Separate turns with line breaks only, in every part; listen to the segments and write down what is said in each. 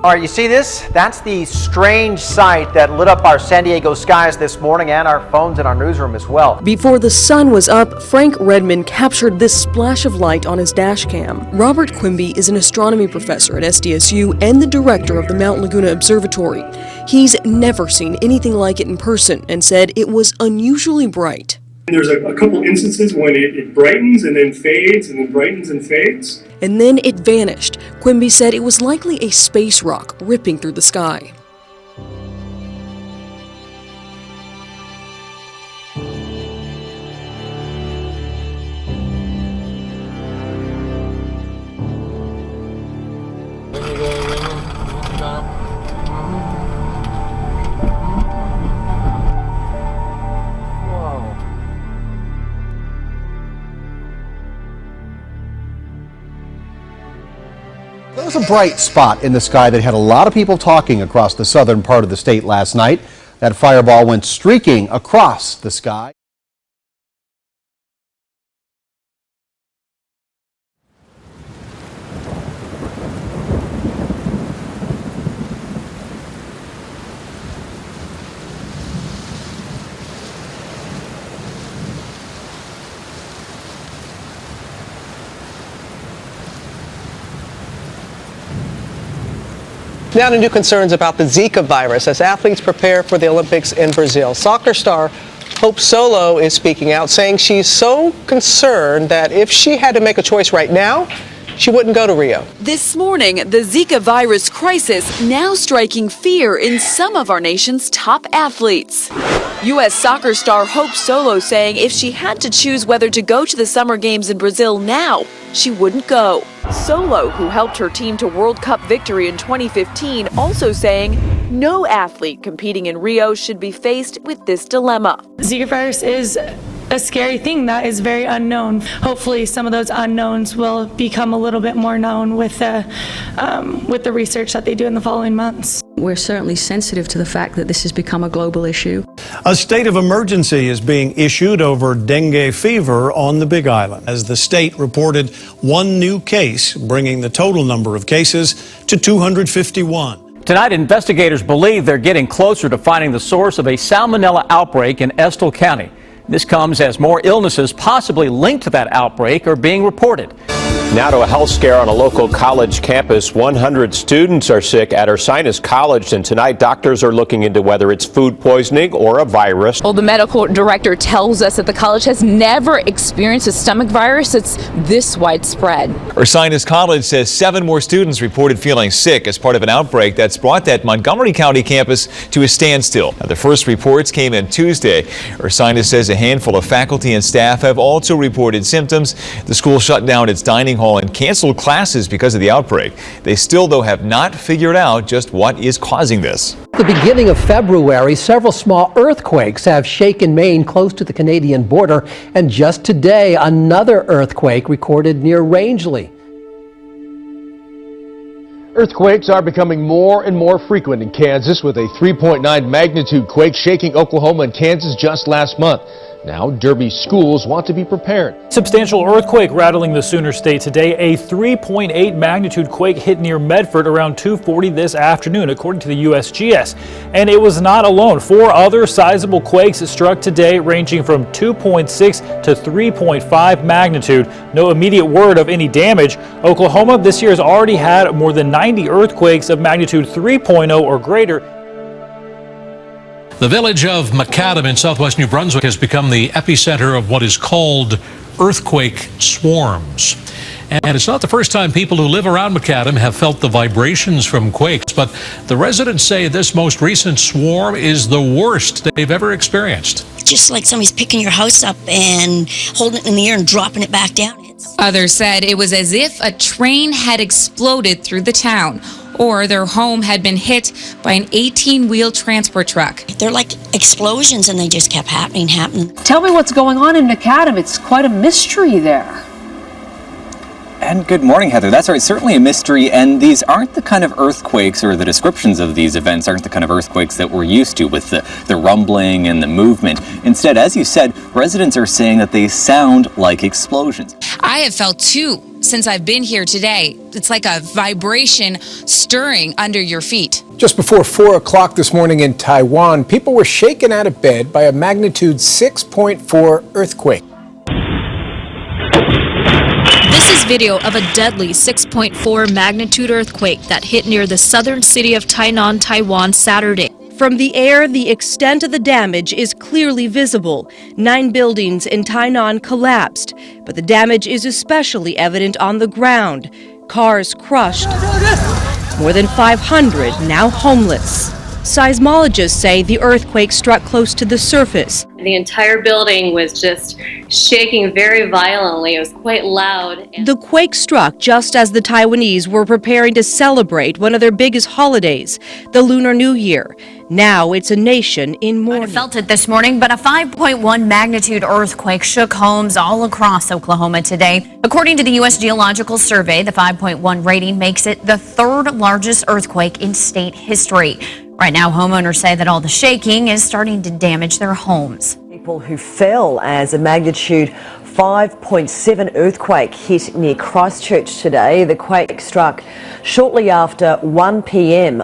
All right, you see this? That's the strange sight that lit up our San Diego skies this morning and our phones in our newsroom as well.
Before the sun was up, Frank Redmond captured this splash of light on his dash cam. Robert Quimby is an astronomy professor at SDSU and the director of the Mount Laguna Observatory. He's never seen anything like it in person and said it was unusually bright.
There's a couple instances when it brightens and then fades and then brightens and fades.
And then it vanished. Quimby said it was likely a space rock ripping through the sky.
There was a bright spot in the sky that had a lot of people talking across the southern part of the state last night. That fireball went streaking across the sky.
Now to new concerns about the Zika virus as athletes prepare for the Olympics in Brazil. Soccer star Hope Solo is speaking out, saying she's so concerned that if she had to make a choice right now, she wouldn't go to Rio.
This morning, the Zika virus crisis now striking fear in some of our nation's top athletes. U.S. soccer star Hope Solo saying if she had to choose whether to go to the Summer Games in Brazil now, she wouldn't go. Solo, who helped her team to World Cup victory in 2015, also saying no athlete competing in Rio should be faced with this dilemma.
Zika virus is a scary thing that is very unknown. Hopefully some of those unknowns will become a little bit more known with the research that they do in the following months.
We're certainly sensitive to the fact that this has become a global issue.
A state of emergency is being issued over dengue fever on the Big Island as the state reported one new case, bringing the total number of cases to 251.
Tonight, investigators believe they're getting closer to finding the source of a salmonella outbreak in Estill County. This comes as more illnesses possibly linked to that outbreak are being reported.
Now to a health scare on a local college campus. 100 students are sick at Ursinus College, and tonight doctors are looking into whether it's food poisoning or a virus.
Well, the medical director tells us that the college has never experienced a stomach virus that's this widespread.
Ursinus College says 7 more students reported feeling sick as part of an outbreak that's brought that Montgomery County campus to a standstill. Now, the first reports came in Tuesday. Ursinus says a handful of faculty and staff have also reported symptoms. The school shut down its dining hall and canceled classes because of the outbreak. They still, though, have not figured out just what is causing this.
At the beginning of February, several small earthquakes have shaken Maine close to the Canadian border, and just today, another earthquake recorded near Rangeley.
Earthquakes are becoming more and more frequent in Kansas, with a 3.9 magnitude quake shaking Oklahoma and Kansas just last month. Now, Derby schools want to be prepared.
Substantial earthquake rattling the Sooner State today. A 3.8 magnitude quake hit near Medford around 2:40 this afternoon, according to the USGS. And it was not alone. 4 other sizable quakes struck today, ranging from 2.6 to 3.5 magnitude. No immediate word of any damage. Oklahoma this year has already had more than 90 earthquakes of magnitude 3.0 or greater.
The village of Macadam in southwest New Brunswick has become the epicenter of what is called earthquake swarms. And it's not the first time people who live around Macadam have felt the vibrations from quakes, but the residents say this most recent swarm is the worst they've ever experienced.
It's just like somebody's picking your house up and holding it in the air and dropping it back down.
Others said it was as if a train had exploded through the town, or their home had been hit by an 18-wheel transport truck.
They're like explosions, and they just kept happening.
Tell me what's going on in Macadam. It's quite a mystery there.
And good morning, Heather. That's right, certainly a mystery, and these aren't the kind of earthquakes, or the descriptions of these events aren't the kind of earthquakes that we're used to with the rumbling and the movement. Instead, as you said, residents are saying that they sound like explosions.
I have felt too since I've been here today. It's like a vibration stirring under your feet.
Just before 4 o'clock this morning in Taiwan, people were shaken out of bed by a magnitude 6.4 earthquake.
This is video of a deadly 6.4 magnitude earthquake that hit near the southern city of Tainan, Taiwan, Saturday.
From the air, the extent of the damage is clearly visible. 9 buildings in Tainan collapsed, but the damage is especially evident on the ground. Cars crushed. More than 500 now homeless. Seismologists say the earthquake struck close to the surface.
The entire building was just shaking very violently. It was quite loud.
The quake struck just as the Taiwanese were preparing to celebrate one of their biggest holidays, the Lunar New Year. Now it's a nation in mourning.
I felt it this morning, but a 5.1 magnitude earthquake shook homes all across Oklahoma today. According to the U.S. Geological Survey, the 5.1 rating makes it the 3rd largest earthquake in state history. Right now, homeowners say that all the shaking is starting to damage their homes.
People who fell as a magnitude 5.7 earthquake hit near Christchurch today. The quake struck shortly after 1 p.m.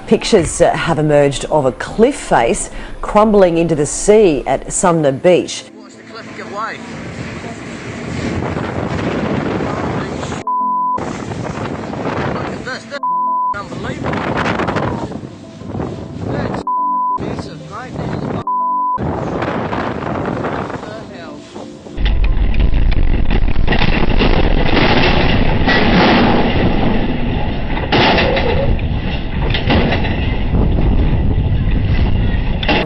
Pictures have emerged of a cliff face crumbling into the sea at Sumner Beach.
Watch the cliff give way. Look at this. This is unbelievable. That's massive, mate. That is what the hell?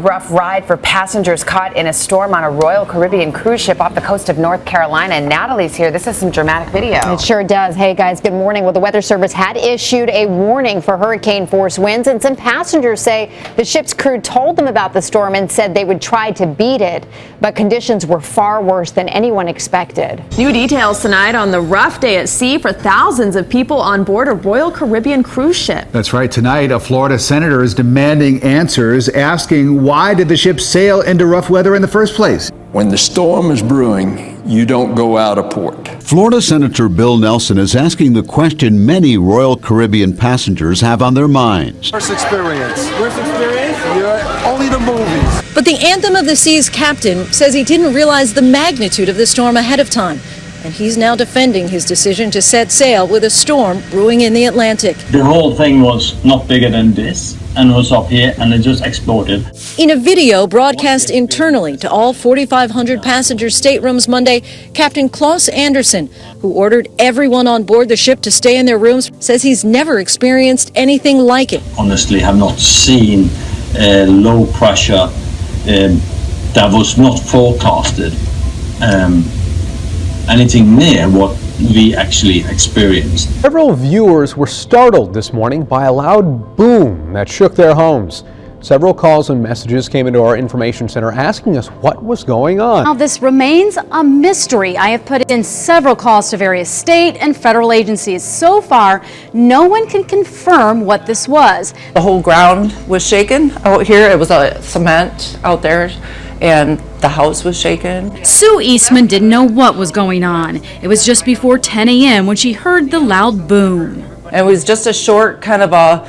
Rough ride for passengers caught in a storm on a Royal Caribbean cruise ship off the coast of North Carolina. And Natalie's here. This is some dramatic video.
It sure does. Hey guys, good morning. Well, the Weather Service had issued a warning for hurricane force winds, and some passengers say the ship's crew told them about the storm and said they would try to beat it, but conditions were far worse than anyone expected.
New details tonight on the rough day at sea for thousands of people on board a Royal Caribbean cruise ship.
That's right. Tonight, a Florida senator is demanding answers, asking why did the ship sail into rough weather in the first place?
When the storm is brewing, you don't go out of port.
Florida Senator Bill Nelson is asking the question many Royal Caribbean passengers have on their minds.
First experience. Only the movies.
But the Anthem of the Seas captain says he didn't realize the magnitude of the storm ahead of time. And he's now defending his decision to set sail with a storm brewing in the Atlantic.
The whole thing was not bigger than this and was up here and it just exploded.
In a video broadcast internally to all 4,500 passenger staterooms Monday, Captain Klaus Anderson, who ordered everyone on board the ship to stay in their rooms, says he's never experienced anything like it.
Honestly, have not seen low pressure that was not forecasted. Anything near what we actually experienced.
Several viewers were startled this morning by a loud boom that shook their homes. Several calls and messages came into our information center asking us what was going on.
Now, this remains a mystery. I have put in several calls to various state and federal agencies. So far, no one can confirm what this was.
The whole ground was shaken out here. It was a cement out there, and the house was shaken.
Sue Eastman didn't know what was going on. It was just before 10 a.m. when she heard the loud boom.
It was just a short kind of a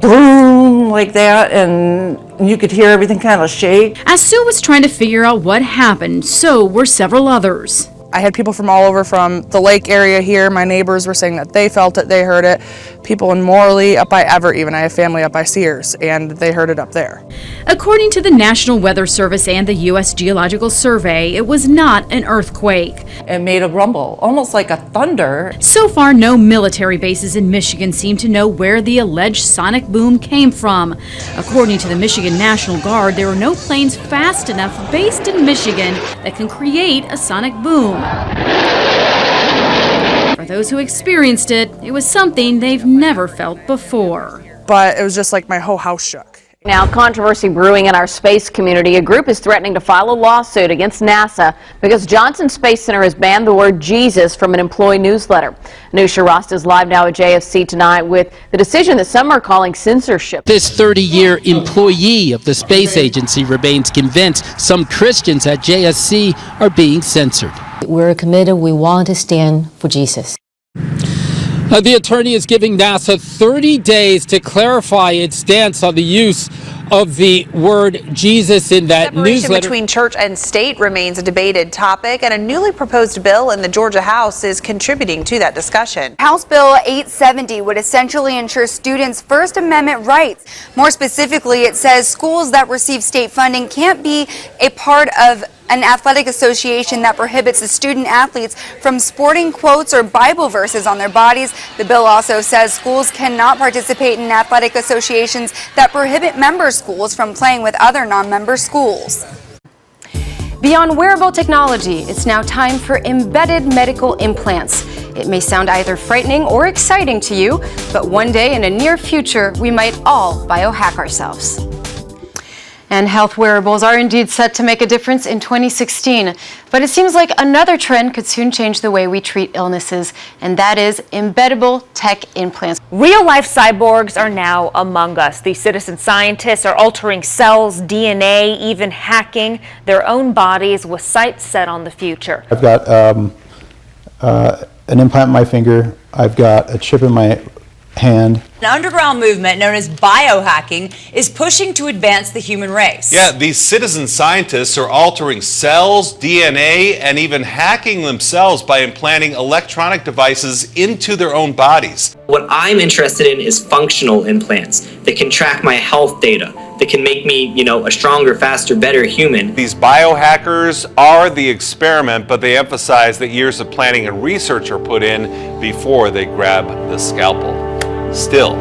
boom like that, and you could hear everything kind of shake.
As Sue was trying to figure out what happened, so were several others.
I had people from all over, from the lake area here. My neighbors were saying that they felt it, they heard it. People in Morley, up by Everett even. I have family up by Sears, and they heard it up there.
According to the National Weather Service and the U.S. Geological Survey, it was not an earthquake.
It made a rumble, almost like a thunder.
So far, no military bases in Michigan seem to know where the alleged sonic boom came from. According to the Michigan National Guard, there are no planes fast enough based in Michigan that can create a sonic boom. For those who experienced it, it was something they've never felt before.
But it was just like my whole house shook.
Now, controversy brewing in our space community. A group is threatening to file a lawsuit against NASA because Johnson Space Center has banned the word Jesus from an employee newsletter. Anusha Rost is live now at JFC tonight with the decision that some are calling censorship.
This 30-year employee of the space agency remains convinced some Christians at JSC are being censored.
We're committed. We want to stand for Jesus.
The attorney is giving NASA 30 days to clarify its stance on the use of the word Jesus in that
Separation
newsletter.
between church and state remains a debated topic, and a newly proposed bill in the Georgia House is contributing to that discussion.
House Bill 870 would essentially ensure students' First Amendment rights. More specifically, it says schools that receive state funding can't be a part of an athletic association that prohibits the student athletes from sporting quotes or Bible verses on their bodies. The bill also says schools cannot participate in athletic associations that prohibit member schools from playing with other non-member schools.
Beyond wearable technology, it's now time for embedded medical implants. It may sound either frightening or exciting to you, but one day in a near future, we might all biohack ourselves. And health wearables are indeed set to make a difference in 2016. But it seems like another trend could soon change the way we treat illnesses, and that is embeddable tech implants.
Real-life cyborgs are now among us. These citizen scientists are altering cells, DNA, even hacking their own bodies with sights set on the future.
I've got an implant in my finger. I've got a chip in my hand.
An underground movement known as biohacking is pushing to advance the human race.
Yeah, these citizen scientists are altering cells, DNA, and even hacking themselves by implanting electronic devices into their own bodies.
What I'm interested in is functional implants that can track my health data, that can make me, a stronger, faster, better human.
These biohackers are the experiment, but they emphasize that years of planning and research are put in before they grab the scalpel. Still,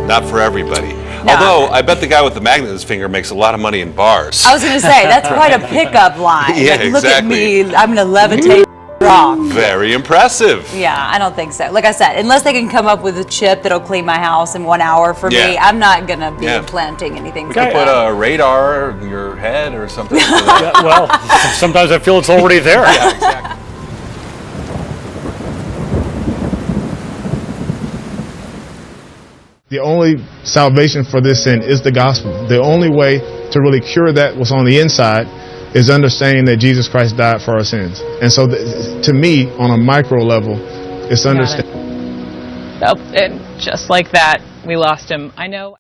not for everybody.
No.
Although, I bet the guy with the magnet in his finger makes a lot of money in bars.
I was going to say, that's quite a pickup line.
Yeah,
like, look at
exactly.
me, I'm going to levitate rock.
Very impressive.
Yeah, I don't think so. Like I said, unless they can come up with a chip that'll clean my house in 1 hour for me, I'm not going to be implanting anything.
You could put a radar in your head or something.
Well, sometimes I feel it's already there.
Yeah, exactly.
The only salvation for this sin is the gospel. The only way to really cure that what's on the inside is understanding that Jesus Christ died for our sins. And so to me, on a micro level, it's understanding.
Oh, and just like that, we lost him. I know.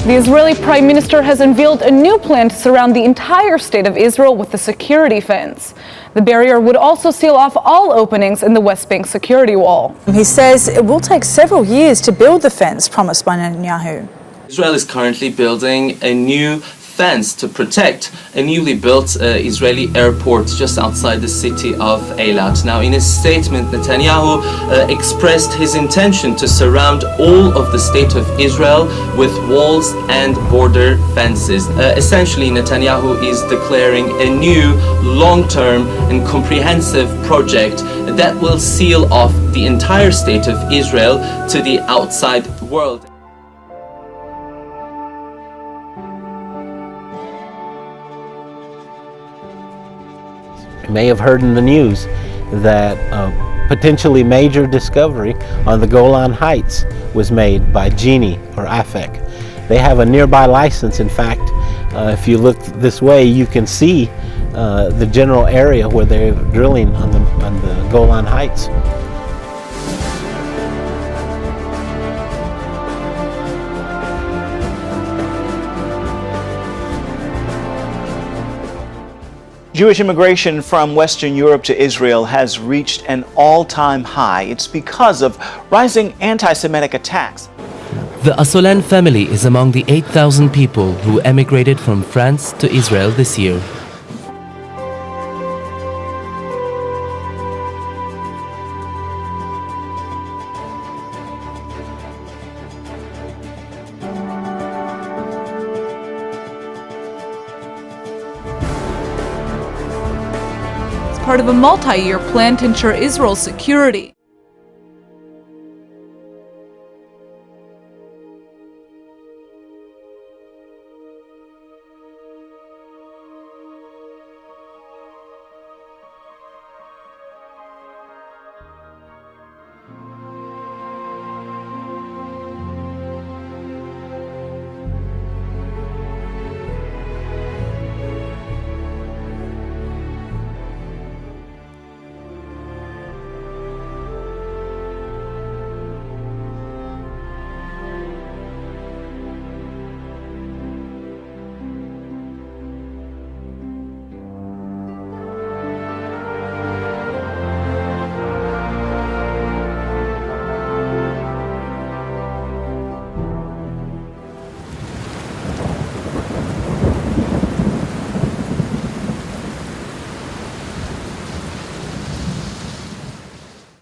The Israeli Prime Minister has unveiled a new plan to surround the entire state of Israel with a security fence. The barrier would also seal off all openings in the West Bank security wall.
He says it will take several years to build the fence promised by Netanyahu.
Israel is currently building a new fence to protect a newly built Israeli airport just outside the city of Eilat. Now, in his statement, Netanyahu expressed his intention to surround all of the state of Israel with walls and border fences. Essentially, Netanyahu is declaring a new long-term and comprehensive project that will seal off the entire state of Israel to the outside world.
You may have heard in the news that a potentially major discovery on the Golan Heights was made by Genie or AFEC. They have a nearby license. In fact, if you look this way, you can see the general area where they're drilling on the Golan Heights.
Jewish immigration from Western Europe to Israel has reached an all-time high. It's because of rising anti-Semitic attacks.
The Assolan family is among the 8,000 people who emigrated from France to Israel this year.
Part of a multi-year plan to ensure Israel's security.